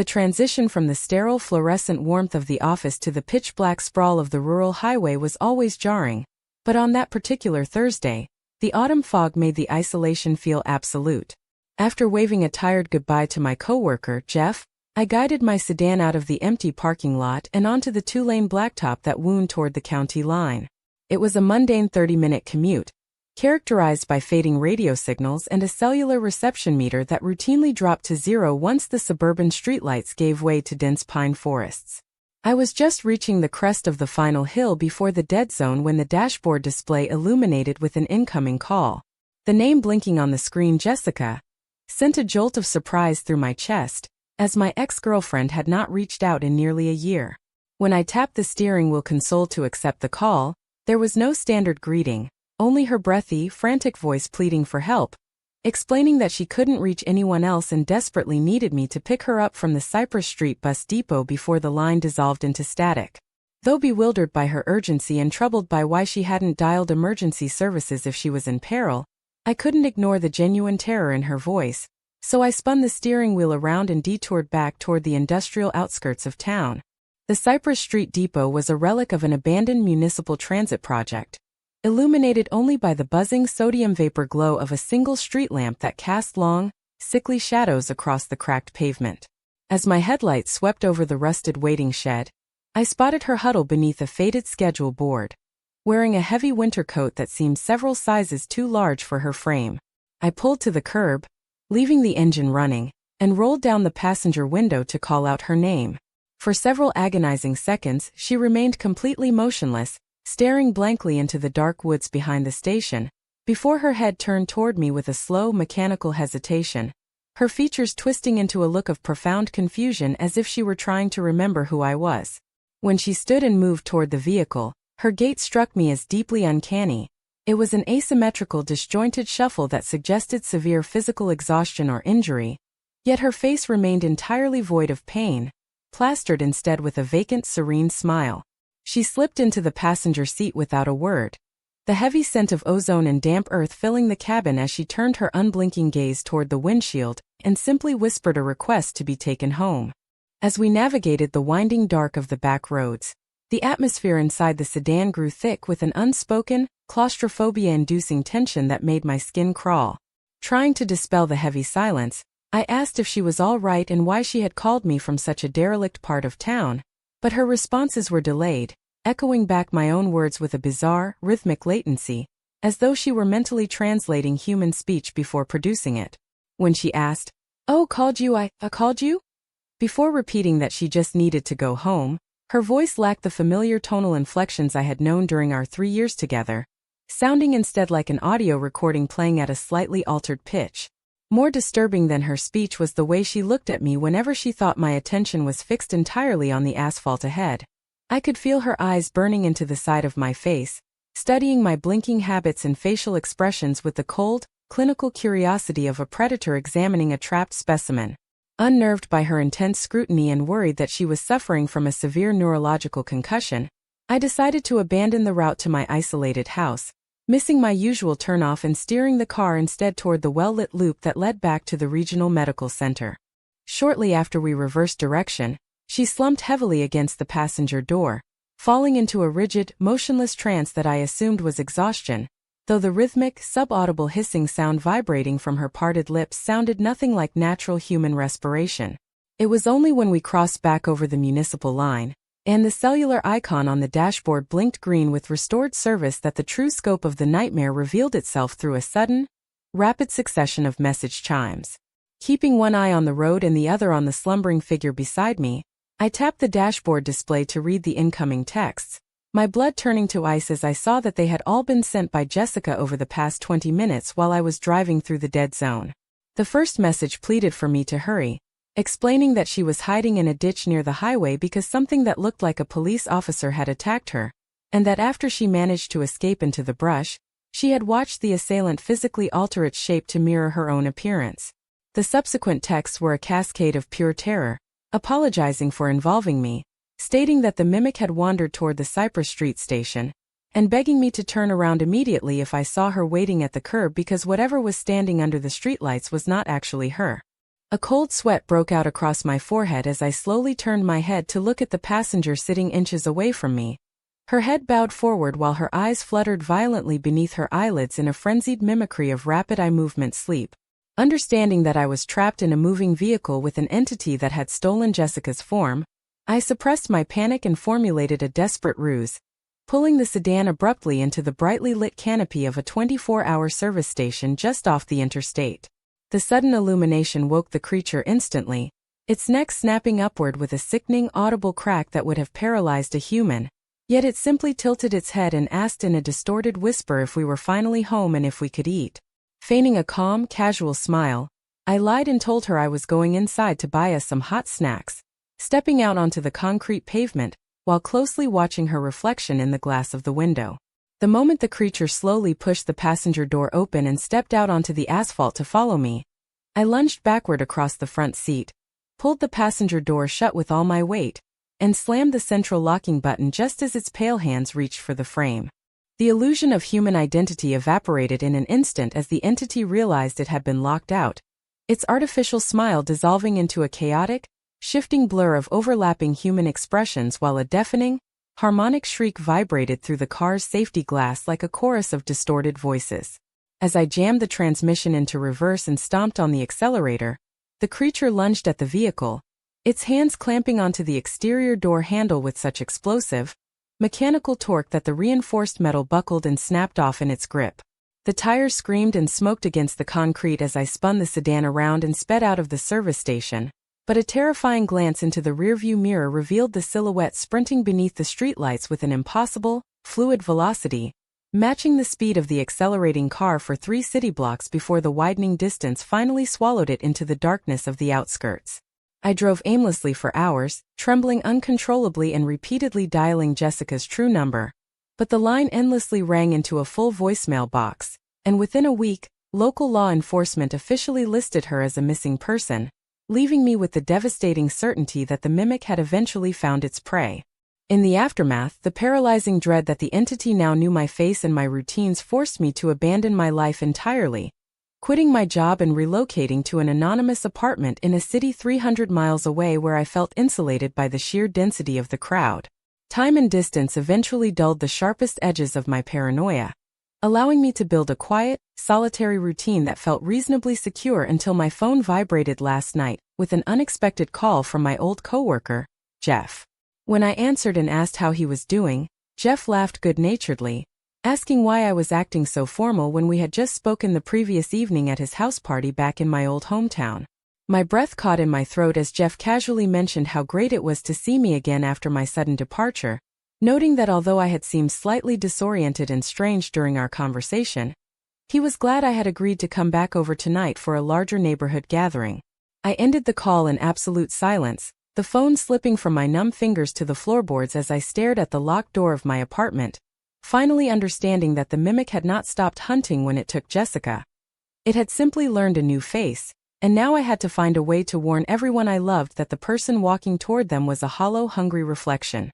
The transition from the sterile fluorescent warmth of the office to the pitch-black sprawl of the rural highway was always jarring, but on that particular Thursday, the autumn fog made the isolation feel absolute. After waving a tired goodbye to my coworker, Jeff, I guided my sedan out of the empty parking lot and onto the two-lane blacktop that wound toward the county line. It was a mundane 30-minute commute, characterized by fading radio signals and a cellular reception meter that routinely dropped to zero once the suburban streetlights gave way to dense pine forests. I was just reaching the crest of the final hill before the dead zone when the dashboard display illuminated with an incoming call. The name blinking on the screen, Jessica, sent a jolt of surprise through my chest, as my ex-girlfriend had not reached out in nearly a year. When I tapped the steering wheel console to accept the call, there was no standard greeting, only her breathy, frantic voice pleading for help, explaining that she couldn't reach anyone else and desperately needed me to pick her up from the Cypress Street bus depot before the line dissolved into static. Though bewildered by her urgency and troubled by why she hadn't dialed emergency services if she was in peril, I couldn't ignore the genuine terror in her voice, so I spun the steering wheel around and detoured back toward the industrial outskirts of town. The Cypress Street depot was a relic of an abandoned municipal transit project, illuminated only by the buzzing sodium vapor glow of a single street lamp that cast long, sickly shadows across the cracked pavement. As my headlights swept over the rusted waiting shed, I spotted her huddle beneath a faded schedule board, wearing a heavy winter coat that seemed several sizes too large for her frame. I pulled to the curb, leaving the engine running, and rolled down the passenger window to call out her name. For several agonizing seconds, she remained completely motionless, staring blankly into the dark woods behind the station, before her head turned toward me with a slow, mechanical hesitation, her features twisting into a look of profound confusion as if she were trying to remember who I was. When she stood and moved toward the vehicle, her gait struck me as deeply uncanny. It was an asymmetrical, disjointed shuffle that suggested severe physical exhaustion or injury, yet her face remained entirely void of pain, plastered instead with a vacant, serene smile. She slipped into the passenger seat without a word, the heavy scent of ozone and damp earth filling the cabin as she turned her unblinking gaze toward the windshield and simply whispered a request to be taken home. As we navigated the winding dark of the back roads, the atmosphere inside the sedan grew thick with an unspoken, claustrophobia-inducing tension that made my skin crawl. Trying to dispel the heavy silence, I asked if she was all right and why she had called me from such a derelict part of town, but her responses were delayed, echoing back my own words with a bizarre, rhythmic latency, as though she were mentally translating human speech before producing it. When she asked, "Oh, called you, I called you?" Before repeating that she just needed to go home, her voice lacked the familiar tonal inflections I had known during our 3 years together, sounding instead like an audio recording playing at a slightly altered pitch. More disturbing than her speech was the way she looked at me whenever she thought my attention was fixed entirely on the asphalt ahead. I could feel her eyes burning into the side of my face, studying my blinking habits and facial expressions with the cold, clinical curiosity of a predator examining a trapped specimen. Unnerved by her intense scrutiny and worried that she was suffering from a severe neurological concussion, I decided to abandon the route to my isolated house, missing my usual turnoff and steering the car instead toward the well-lit loop that led back to the regional medical center. Shortly after we reversed direction, she slumped heavily against the passenger door, falling into a rigid, motionless trance that I assumed was exhaustion, though the rhythmic, subaudible hissing sound vibrating from her parted lips sounded nothing like natural human respiration. It was only when we crossed back over the municipal line, and the cellular icon on the dashboard blinked green with restored service that the true scope of the nightmare revealed itself through a sudden, rapid succession of message chimes. Keeping one eye on the road and the other on the slumbering figure beside me, I tapped the dashboard display to read the incoming texts, my blood turning to ice as I saw that they had all been sent by Jessica over the past 20 minutes while I was driving through the dead zone. The first message pleaded for me to hurry, explaining that she was hiding in a ditch near the highway because something that looked like a police officer had attacked her, and that after she managed to escape into the brush, she had watched the assailant physically alter its shape to mirror her own appearance. The subsequent texts were a cascade of pure terror, apologizing for involving me, stating that the mimic had wandered toward the Cypress Street station, and begging me to turn around immediately if I saw her waiting at the curb because whatever was standing under the streetlights was not actually her. A cold sweat broke out across my forehead as I slowly turned my head to look at the passenger sitting inches away from me. Her head bowed forward while her eyes fluttered violently beneath her eyelids in a frenzied mimicry of rapid eye-movement sleep. Understanding that I was trapped in a moving vehicle with an entity that had stolen Jessica's form, I suppressed my panic and formulated a desperate ruse, pulling the sedan abruptly into the brightly lit canopy of a 24-hour service station just off the interstate. The sudden illumination woke the creature instantly, its neck snapping upward with a sickening audible crack that would have paralyzed a human. Yet it simply tilted its head and asked in a distorted whisper if we were finally home and if we could eat. Feigning a calm, casual smile, I lied and told her I was going inside to buy us some hot snacks, stepping out onto the concrete pavement, while closely watching her reflection in the glass of the window. The moment the creature slowly pushed the passenger door open and stepped out onto the asphalt to follow me, I lunged backward across the front seat, pulled the passenger door shut with all my weight, and slammed the central locking button just as its pale hands reached for the frame. The illusion of human identity evaporated in an instant as the entity realized it had been locked out, its artificial smile dissolving into a chaotic, shifting blur of overlapping human expressions while a deafening, harmonic shriek vibrated through the car's safety glass like a chorus of distorted voices. As I jammed the transmission into reverse and stomped on the accelerator, the creature lunged at the vehicle, its hands clamping onto the exterior door handle with such explosive, mechanical torque that the reinforced metal buckled and snapped off in its grip. The tires screamed and smoked against the concrete as I spun the sedan around and sped out of the service station, but a terrifying glance into the rearview mirror revealed the silhouette sprinting beneath the streetlights with an impossible, fluid velocity, matching the speed of the accelerating car for 3 city blocks before the widening distance finally swallowed it into the darkness of the outskirts. I drove aimlessly for hours, trembling uncontrollably and repeatedly dialing Jessica's true number, but the line endlessly rang into a full voicemail box, and within a week, local law enforcement officially listed her as a missing person, leaving me with the devastating certainty that the mimic had eventually found its prey. In the aftermath, the paralyzing dread that the entity now knew my face and my routines forced me to abandon my life entirely, quitting my job and relocating to an anonymous apartment in a city 300 miles away where I felt insulated by the sheer density of the crowd. Time and distance eventually dulled the sharpest edges of my paranoia, allowing me to build a quiet, solitary routine that felt reasonably secure until my phone vibrated last night with an unexpected call from my old coworker, Jeff. When I answered and asked how he was doing, Jeff laughed good-naturedly, asking why I was acting so formal when we had just spoken the previous evening at his house party back in my old hometown. My breath caught in my throat as Jeff casually mentioned how great it was to see me again after my sudden departure, noting that although I had seemed slightly disoriented and strange during our conversation, he was glad I had agreed to come back over tonight for a larger neighborhood gathering. I ended the call in absolute silence, the phone slipping from my numb fingers to the floorboards as I stared at the locked door of my apartment, finally understanding that the mimic had not stopped hunting when it took Jessica. It had simply learned a new face, and now I had to find a way to warn everyone I loved that the person walking toward them was a hollow, hungry reflection.